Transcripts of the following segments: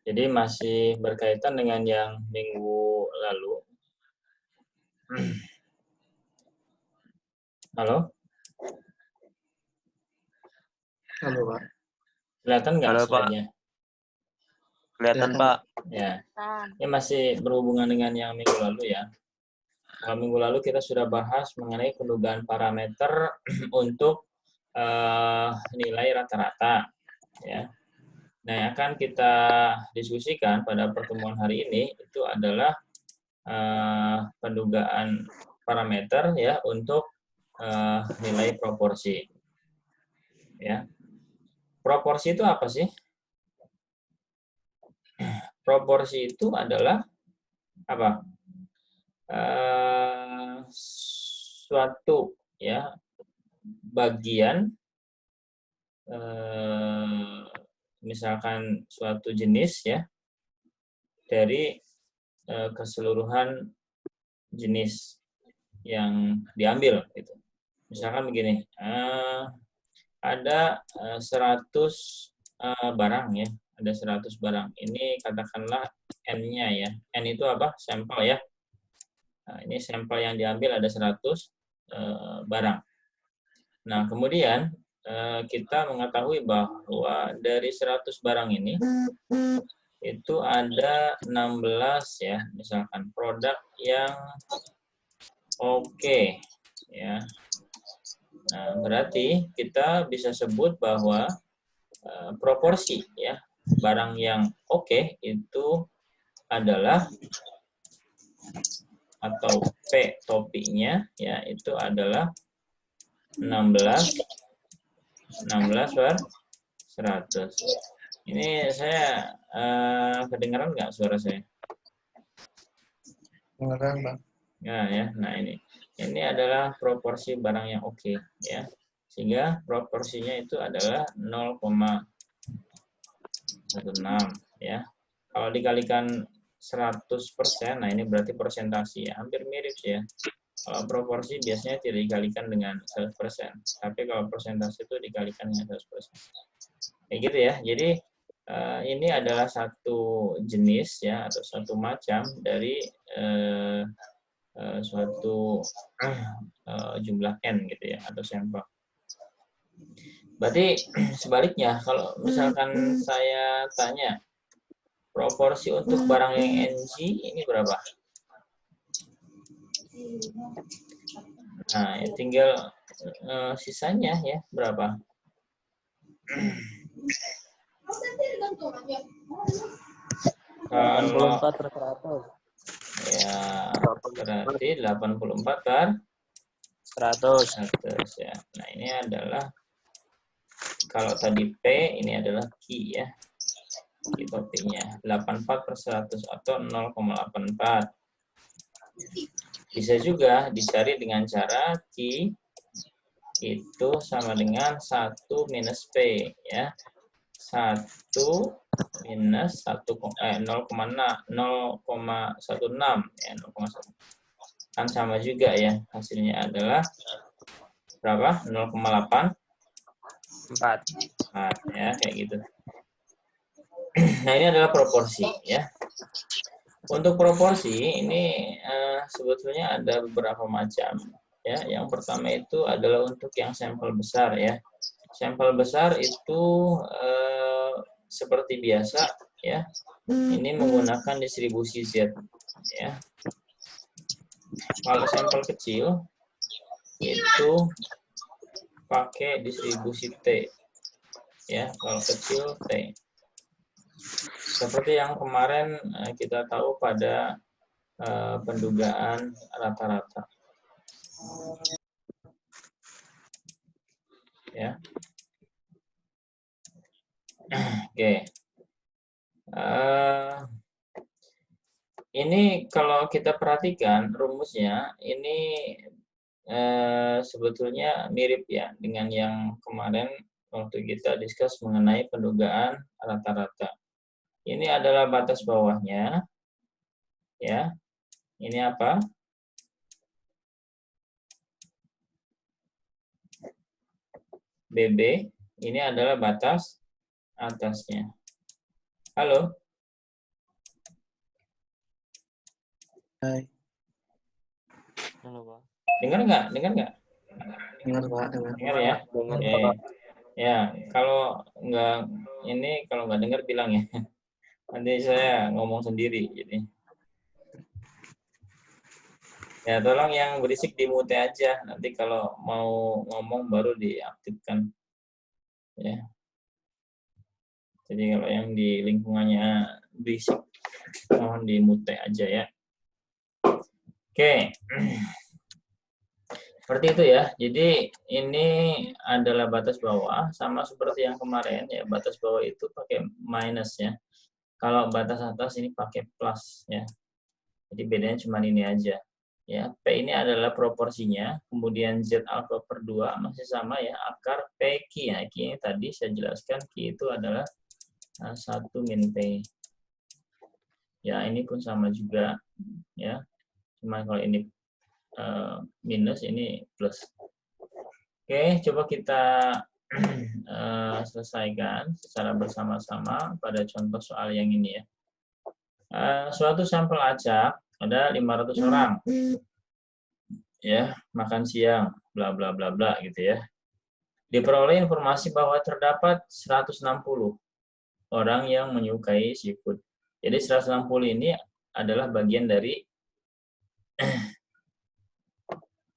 Jadi masih berkaitan dengan yang minggu lalu. Halo, Halo, Pak. kelihatan nggak Halo Pak, slide-nya? kelihatan Kelihatan. Pak. Ya, ini masih berhubungan dengan yang minggu lalu ya. Kalau minggu lalu kita sudah bahas mengenai pendugaan parameter untuk nilai rata-rata, ya. Nah, yang akan kita diskusikan pada pertemuan hari ini itu adalah pendugaan parameter ya untuk nilai proporsi. Ya, proporsi itu apa sih? Proporsi itu adalah apa? Suatu ya bagian misalkan suatu jenis ya dari keseluruhan jenis yang diambil gitu. Misalkan begini, ada 100 barang ya, ada 100 barang. Ini katakanlah N-nya ya. N itu apa? Sampel ya. Nah, ini sampel yang diambil ada 100 barang. Nah, kemudian kita mengetahui bahwa dari 100 barang ini itu ada 16 ya, misalkan produk yang oke ya. Nah, berarti kita bisa sebut bahwa proporsi ya barang yang oke itu adalah atau P topinya ya itu adalah 16 per 100. Ini saya kedengaran nggak suara saya? Kedengaran, Bang. Nah ya, nah ini adalah proporsi barang yang oke ya. Sehingga proporsinya itu adalah 0,16 ya. Kalau dikalikan 100%, nah ini berarti persentase ya, hampir mirip sih ya. Kalau proporsi biasanya tidak dikalikan dengan 100%, tapi kalau persentase itu dikalikan dengan 100%. Kayak gitu ya. Jadi ini adalah satu jenis ya atau satu macam dari suatu jumlah N gitu ya atau sampel. Berarti sebaliknya kalau misalkan saya tanya proporsi untuk barang yang NG ini berapa? Nah, ya tinggal sisanya ya berapa? Kalau 84 per 100. ya berarti 84 per 100. 100 ya. Nah, ini adalah kalau tadi P ini adalah Q ya. Q topinya 84 per 100 atau 0,84. Bisa juga dicari dengan cara Q itu sama dengan 1 minus P ya. 1 minus 0,16 ya 0,1 kan sama juga ya hasilnya adalah berapa 0,84 ya kayak gitu. Nah ini adalah proporsi ya. Untuk proporsi ini sebetulnya ada beberapa macam ya. Yang pertama itu adalah untuk yang sampel besar ya. Sampel besar itu seperti biasa ya. Ini menggunakan distribusi Z ya. Kalau sampel kecil itu pakai distribusi T ya. Kalau kecil T. Seperti yang kemarin kita tahu pada pendugaan rata-rata. Ya. Oke. Ini kalau kita perhatikan rumusnya ini sebetulnya mirip ya dengan yang kemarin waktu kita discuss mengenai pendugaan rata-rata. Ini adalah batas bawahnya. Ya. Ini apa? BB. Ini adalah batas atasnya. Halo? Hai. Halo, Pak. Dengar nggak? Dengar nggak? Dengar, Pak. Dengar. Dengar ya? Dengar, Oke. Pak. Ya, kalau nggak dengar bilang ya. Nanti saya ngomong sendiri. Jadi, ya tolong yang berisik dimute aja. Nanti kalau mau ngomong baru diaktifkan. Ya. Jadi kalau yang di lingkungannya berisik, mohon dimute aja ya. Oke. Seperti itu ya. Jadi ini adalah batas bawah, sama seperti yang kemarin ya. Batas bawah itu pakai minus ya. Kalau batas atas ini pakai plus ya. Jadi bedanya cuma ini aja. Ya, P ini adalah proporsinya, kemudian Z alfa per 2 masih sama ya, akar P Q ya. Q ini tadi saya jelaskan, Q itu adalah 1 min P. Ya, ini pun sama juga ya. Cuma kalau ini minus, ini plus. Oke, coba kita selesaikan secara bersama-sama pada contoh soal yang ini ya. Suatu sampel acak ada 500 orang ya, makan siang bla bla bla bla gitu ya. Diperoleh informasi bahwa terdapat 160 orang yang menyukai seafood. Jadi 160 ini adalah bagian dari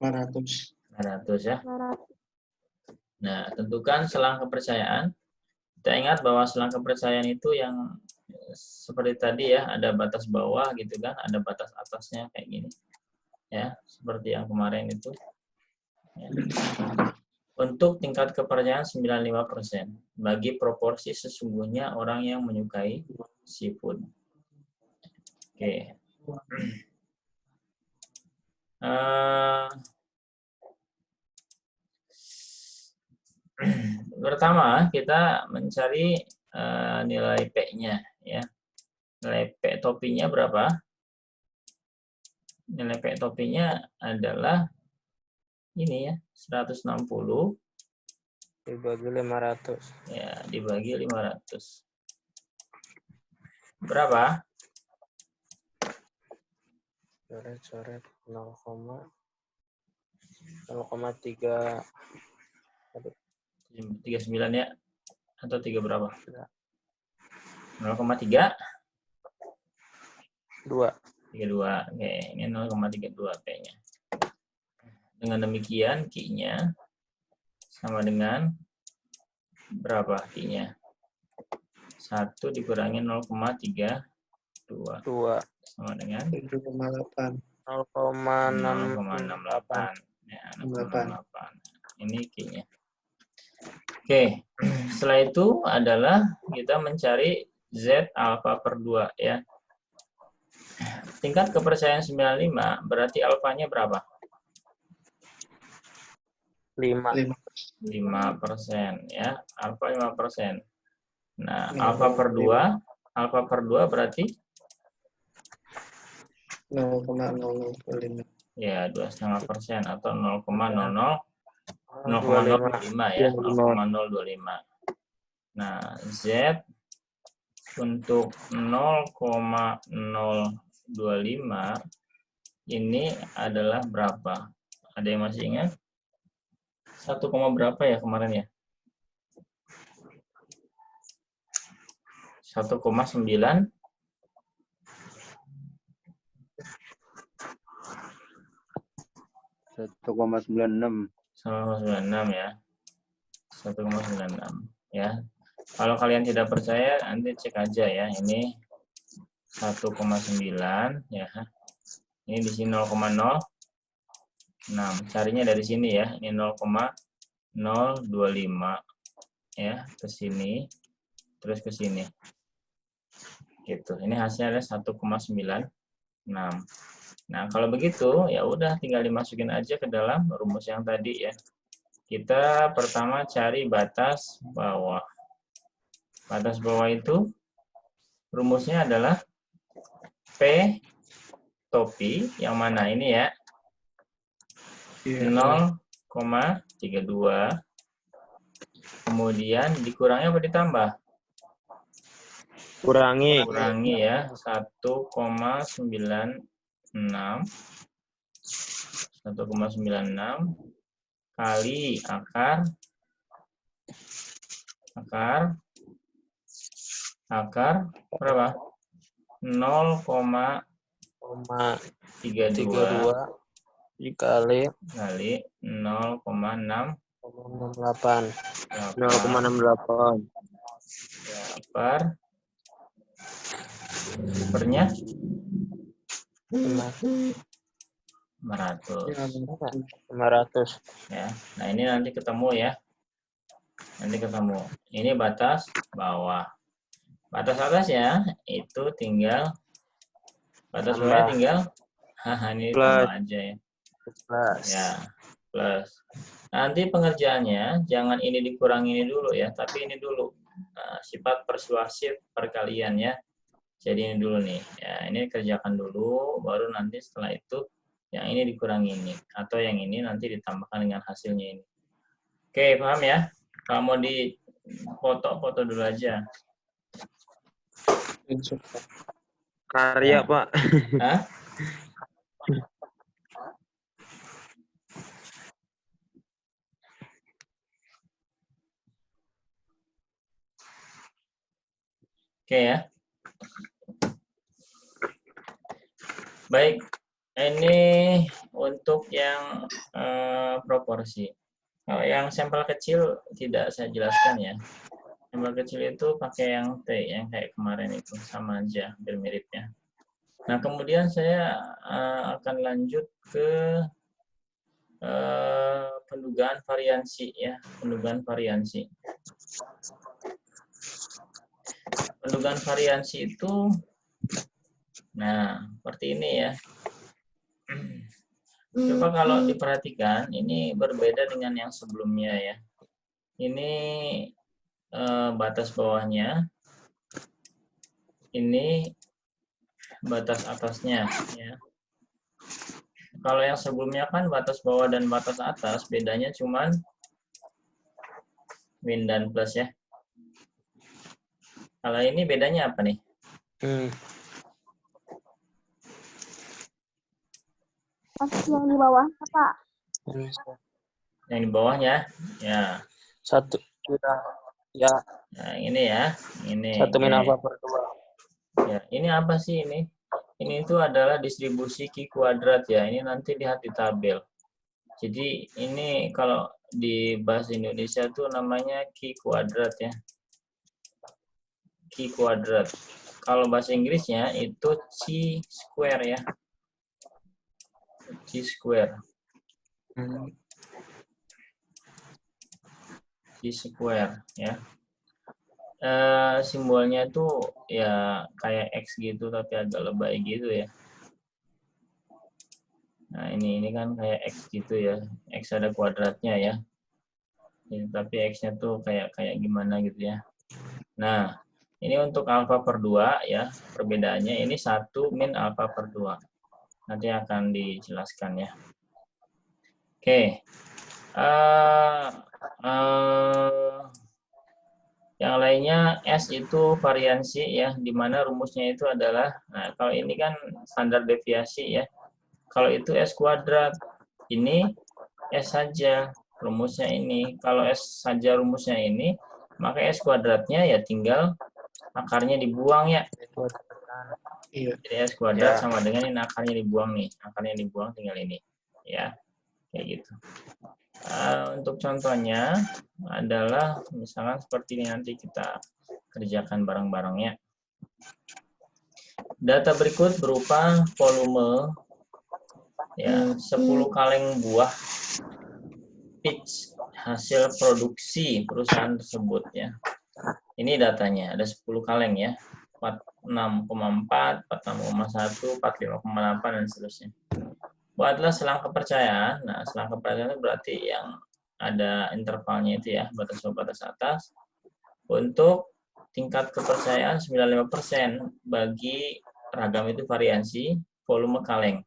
500 ya. Nah, tentukan selang kepercayaan. Kita ingat bahwa selang kepercayaan itu yang seperti tadi ya, ada batas bawah gitu kan, ada batas atasnya kayak gini. Ya, seperti yang kemarin itu. Ya. Untuk tingkat kepercayaan 95% bagi proporsi sesungguhnya orang yang menyukai seafood. Oke. Pertama, kita mencari nilai P-nya ya. Nilai P topinya berapa? Nilai P topinya adalah ini ya, 160 Dibagi 500. ya, dibagi 500. Berapa? Coret 0,3. 39 ya? Atau 3 berapa? 0,3? 2. 32. Oke, ini 0,32 P-nya. Dengan demikian, Q-nya sama dengan berapa Q-nya? 1 dikurangi 0,32 sama dengan 7,8. 0,68. Ya, 0,68. Ini Q-nya. Oke, setelah itu adalah kita mencari Z alfa per 2 ya. Tingkat kepercayaan 95 berarti alfanya berapa? 5. 5% ya, alfa 5%. Nah, alfa per 2 berarti 0,005. ya 2,5% atau 0,025 ya, 0,025. Nah, Z untuk 0,025 ini adalah berapa? Ada yang masih ingat? 1, berapa ya kemarin ya? 1,9 1,96. 1,96 ya. 1,96 ya. Kalau kalian tidak percaya, nanti cek aja ya. Ini 1,9 ya. Ini di sini 0,06. Carinya dari sini ya. Ini 0,025 ya, ke sini terus ke sini. Gitu. Ini hasilnya 1,96. Nah, kalau begitu ya udah tinggal dimasukin aja ke dalam rumus yang tadi ya. Kita pertama cari batas bawah. Batas bawah itu rumusnya adalah P topi yang mana ini ya. 0,32. Kemudian dikurangi apa ditambah? Kurangi Kurangi ya, 1,9 1,96 kali akar 0,32 dikali kali 0,6 0,68 ya, pernya 500 ya. Nah, ini nanti ketemu ya. Ini batas bawah. Batas atas ya, itu tinggal batas bawahnya tinggal ini tambah aja ya. Ya, plus. Nanti pengerjaannya jangan ini dikurangi ini dulu ya, tapi ini dulu. Nah, sifat persuasif perkalian ya. Jadi ini dulu nih. Ya, ini kerjakan dulu, baru nanti setelah itu yang ini dikurangi ini, atau yang ini nanti ditambahkan dengan hasilnya ini. Oke, paham ya? Kalau mau di foto dulu aja. karya Pak. Hah? Oke ya. Baik, ini untuk yang proporsi. Kalau yang sampel kecil tidak saya jelaskan ya. Sampel kecil itu pakai yang T, yang kayak kemarin itu, sama aja, hampir mirip ya. Nah, kemudian saya akan lanjut ke pendugaan variansi ya, pendugaan variansi. Pendugaan variansi itu, nah, seperti ini ya. Coba kalau diperhatikan, ini berbeda dengan yang sebelumnya ya. Ini batas bawahnya, ini batas atasnya ya. Kalau yang sebelumnya kan batas bawah dan batas atas bedanya cuman min dan plus ya. Kalau ini bedanya apa nih? Yang di bawah Pak. Yang di bawahnya ya. Satu ya. Nah, ini ya. Ini. 1 min alfa per 2. Ya, ini apa sih ini? Ini itu adalah distribusi Q kuadrat ya. Ini nanti lihat di tabel. Jadi ini kalau di bahasa Indonesia tuh namanya Q kuadrat ya. Q kuadrat. Kalau bahasa Inggrisnya itu Chi square ya. Chi square. Chi square ya. Simbolnya tuh ya kayak X gitu tapi agak lebay gitu ya. Nah, ini kan kayak X gitu ya. X ada kuadratnya ya. Tapi X-nya tuh kayak gimana gitu ya. Nah, ini untuk alfa per 2 ya. Perbedaannya ini 1 min alfa per 2. Nanti akan dijelaskan ya. Oke. Yang lainnya S itu variansi ya, di mana rumusnya itu adalah, nah kalau ini kan standar deviasi ya. Kalau itu S kuadrat, ini S saja rumusnya ini. Kalau S saja rumusnya ini, maka S kuadratnya ya tinggal akarnya dibuang ya. Iya. Jadi S kuadrat sama dengan ini akarnya dibuang nih. Akarnya dibuang tinggal ini. Ya, kayak gitu. Untuk contohnya adalah misalkan seperti ini, nanti kita kerjakan bareng-bareng ya. Data berikut berupa volume ya 10 kaleng buah peach hasil produksi perusahaan tersebut ya. Ini datanya ada 10 kaleng ya. 46,4, 46,1, 45,8 dan seterusnya. Buatlah selang kepercayaan. Nah, selang kepercayaan itu berarti yang ada intervalnya itu ya, batas bawah, batas atas. Untuk tingkat kepercayaan 95% bagi ragam itu variansi volume kaleng.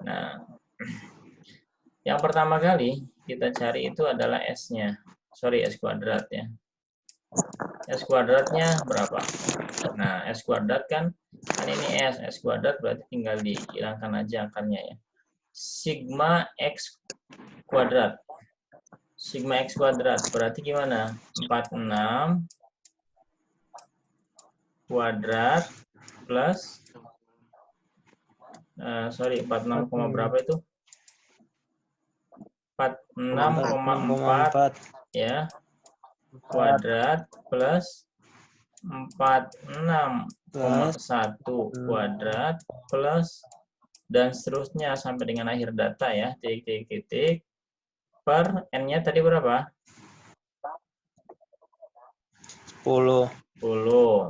Nah, yang pertama kali kita cari itu adalah S-nya. Sorry, S kuadrat ya. S kuadratnya berapa? Nah, S kuadrat kan ini S kuadrat berarti tinggal dihilangkan aja akarnya ya. Sigma X kuadrat. Sigma X kuadrat berarti gimana? 46 kuadrat plus 46, berapa itu? 46,4 ya kuadrat plus 46,1 kuadrat plus dan seterusnya sampai dengan akhir data ya, titik per n-nya tadi berapa? 10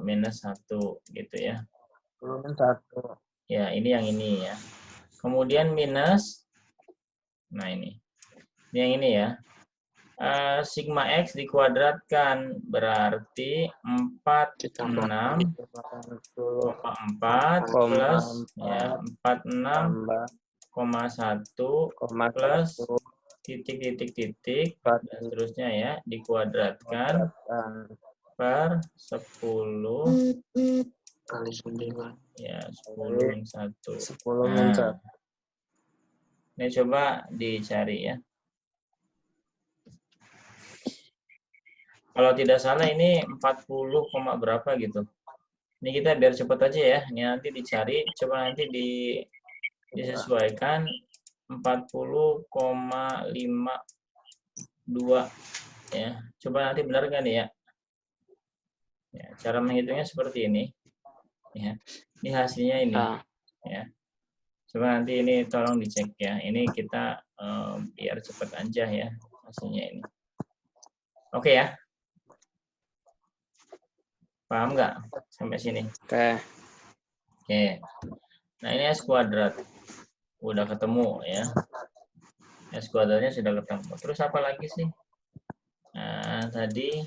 minus 1 gitu ya. 10 minus 1. Ya, ini yang ini ya. Kemudian minus, nah ini yang ini ya. Sigma X dikuadratkan berarti 46,4 plus ya 46,1 plus titik dan seterusnya ya dikuadratkan per 10 kali 9. ya 10 min 1. 10 min 1. Ini coba dicari ya. Kalau tidak salah ini 40, berapa gitu. Ini kita biar cepat aja ya. Ini nanti dicari, coba nanti disesuaikan 40,52 ya. Coba nanti benar kan ya? Ya, cara menghitungnya seperti ini. Ya. Ini hasilnya ini. Ya. Coba nanti ini tolong dicek ya. Ini kita biar cepat aja ya hasilnya ini. Oke ya. Paham nggak sampai sini? Oke. Nah ini S kuadrat. Udah ketemu ya. S kuadratnya sudah ketemu. Terus apa lagi sih? Nah tadi.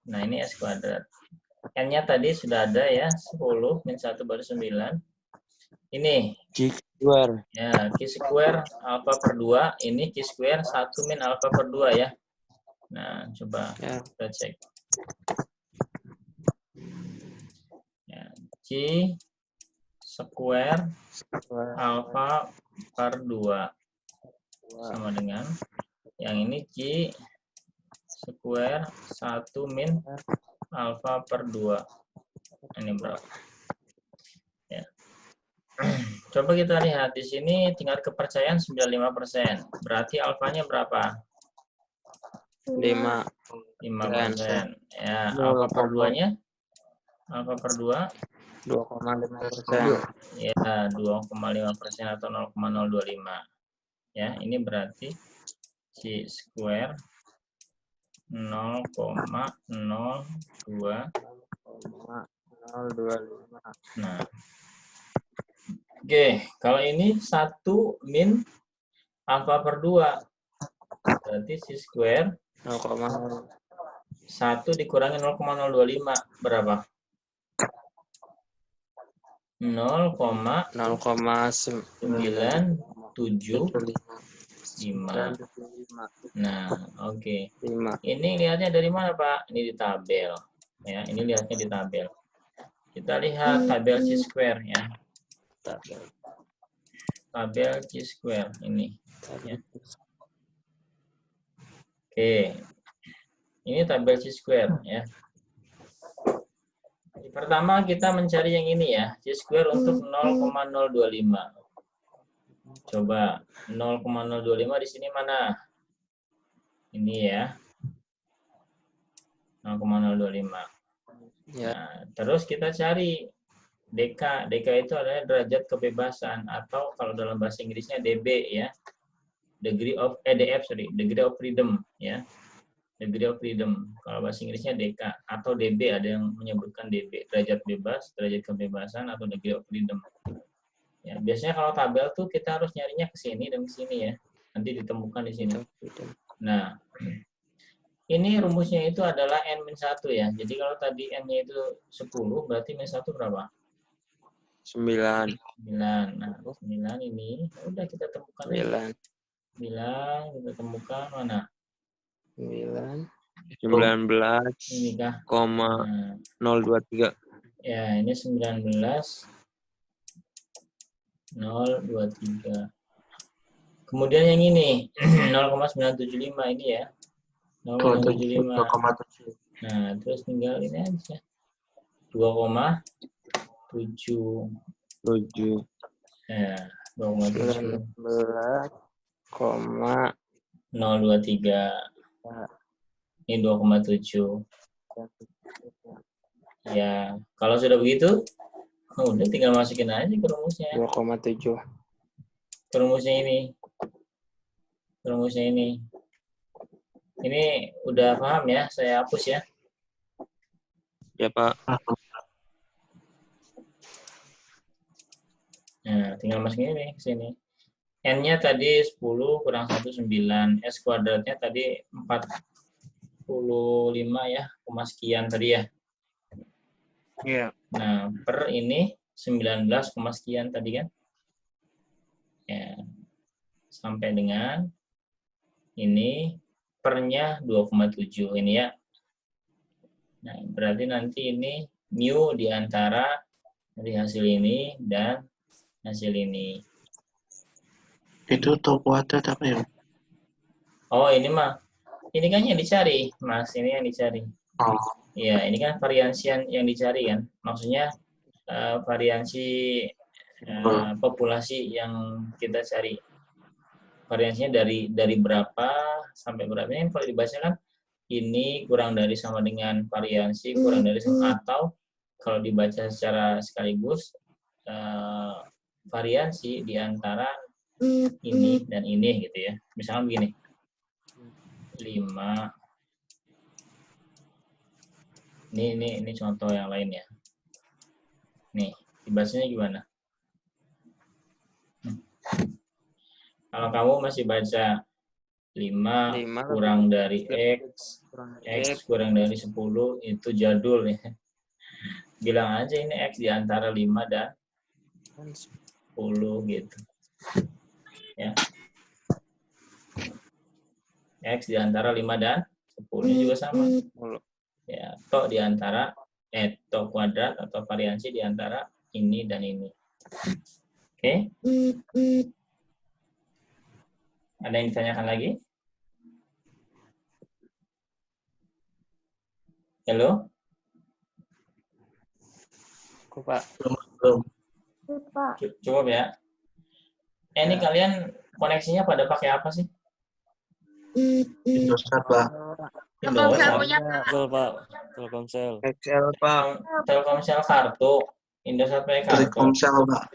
Nah ini S kuadrat. N-nya tadi sudah ada ya. 10 min 1 baru 9. Ini. Q square. Ya, Q square alpha per 2. Ini Q square 1 min alpha per 2 ya. Nah coba kita cek. Q square alpha per 2 sama dengan yang ini Q square 1 min alpha per 2. Ini berapa? Ya. Coba kita lihat di sini tingkat kepercayaan 95%. Berarti alfanya berapa? 5%. Ya, alpha per 2-nya? Alpha per 2 2,5%. ya 2,5% atau 0,025 ya ini berarti C square 0,025. Nah oke, kalau ini 1 min alpha per 2 berarti C square 1 dikurangi 0,025 berapa? 0,975. Nah, oke. Ini lihatnya dari mana, Pak? Ini di tabel. Ya, ini lihatnya di tabel. Kita lihat tabel C square ya. Tabel C square ini. Ya. Oke. Ini tabel C square ya. Pertama kita mencari yang ini ya, C square untuk 0,025. Coba 0,025 di sini mana? Ini ya. 0,025. Ya. Nah, terus kita cari DK. DK itu adalah derajat kebebasan atau kalau dalam bahasa Inggrisnya DB ya. Degree of degree of freedom ya. Degree of freedom. Kalau bahasa Inggrisnya DK atau DB, ada yang menyebutkan DB, derajat bebas, derajat kebebasan atau degree of freedom. Ya, biasanya kalau tabel tuh kita harus nyarinya ke sini dan ke sini ya. Nanti ditemukan di sini. Nah, ini rumusnya itu adalah N-1 ya. Jadi kalau tadi N-nya itu 10, berarti N-1 berapa? 9. Nah, 9 ini udah kita temukan. 9 kita temukan mana? 19,023. Ini kah? 023. Ya, ini 19,023. Kemudian yang ini 0,975 ini ya. 0,975. 2,7. Nah, terus tinggal ini aja. 2,7. 7. Ya, 2,7. 19,023. 023. Ini 2,7. Ya, kalau sudah begitu, udah tinggal masukin aja ke rumusnya. 2,7. Ke rumusnya ini. Ke rumusnya ini. Ini udah paham ya? Saya hapus ya. Ya, Pak. Nah, tinggal masukin ini ke sini. N-nya tadi 10 kurang 1, 9. S kuadratnya tadi 45 ya, koma sekian tadi ya. Iya. Nah, per ini 19, sekian tadi kan. Ya. Sampai dengan ini pernya 2,7 ini ya. Nah, berarti nanti ini mu di antara dari hasil ini dan hasil ini. Itu tau kuadrat apa ya? Oh, ini mah. Ini kan yang dicari, Mas. Ini yang dicari. Oh, Ya, ini kan variansi yang dicari kan. Maksudnya variansi populasi yang kita cari. Variansinya dari berapa sampai berapa. Ini kalau dibaca kan ini kurang dari sama dengan variansi, kurang dari sama, atau kalau dibaca secara sekaligus variansi di antara ini dan ini gitu ya. Misalnya begini. 5. Ini contoh yang lain ya. Nih, dibacanya gimana? Kalau kamu masih baca 5 kurang dari X, X kurang dari 10, itu jadul ya. Bilang aja ini X di antara 5 dan 10 gitu. Ya. X di antara 5 dan 10 juga sama. Ya, toh di antara toh kuadrat atau variansi di antara ini dan ini. Oke? Ada yang ditanyakan lagi? Halo? Kok, Pak? belum. Pak. Cukup ya. Ini kalian koneksinya pada pakai apa sih? Indosat, Pak. Indosat. Betul, Pak. Telkomsel. XL, Pak. Telkomsel kartu. Indosat pakai kartu. Telkomsel, Pak.